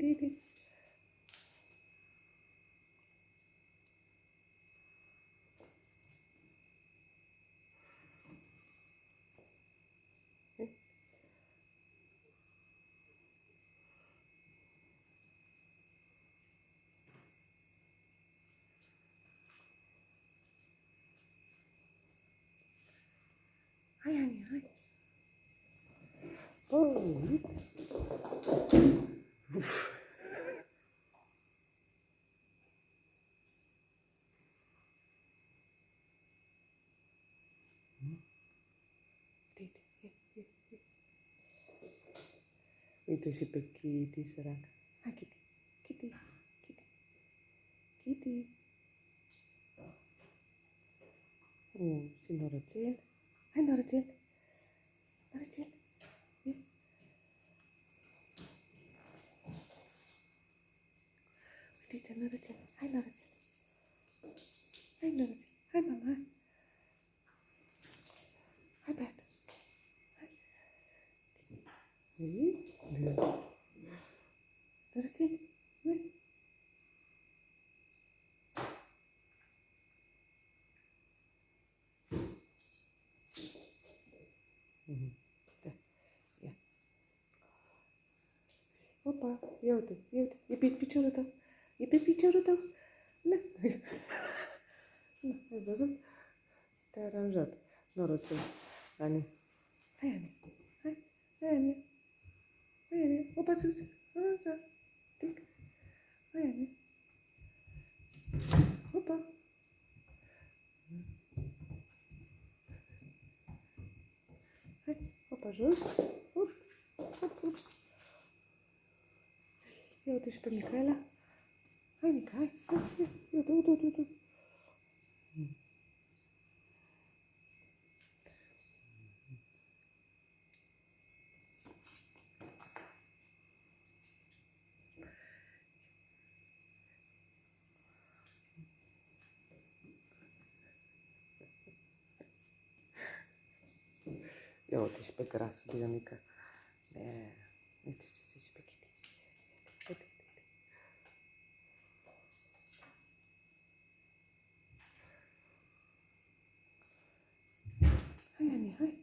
Kitty. Hi, honey, hi. Oh, Oof. Itu si Kitty serang. Hi, Kitty. Kitty. Kitty. Kitty. Oh, si Noracel. Hi, Noracel. Noracel. Yeah. Tita Noracel. Hi, Noracel. Hi, Noracel. Hi, Mama. Hi, Beth. Hi. Noracel. Wait. Ja. Opa, ia uite, ia uite. E pe piciorul tău. E pe piciorul tău. Na. Ai văzut? Te-a aranjat. Norocel. Ani. Hai, Ani. Hai. Hai, Ani. Hai, Ani. Opa, sus. Așa. Tic. Hai, Ani. Opa. Hai. Opa, jos. Up. Up, up. Ia uite și pe Micaela. Hai, Mica, hai. Ia uite, uite, uite, uite. Ia uite și pe grasul de mică. Uite și pe Kitty. Uite, uite. Hai, Ani, hai.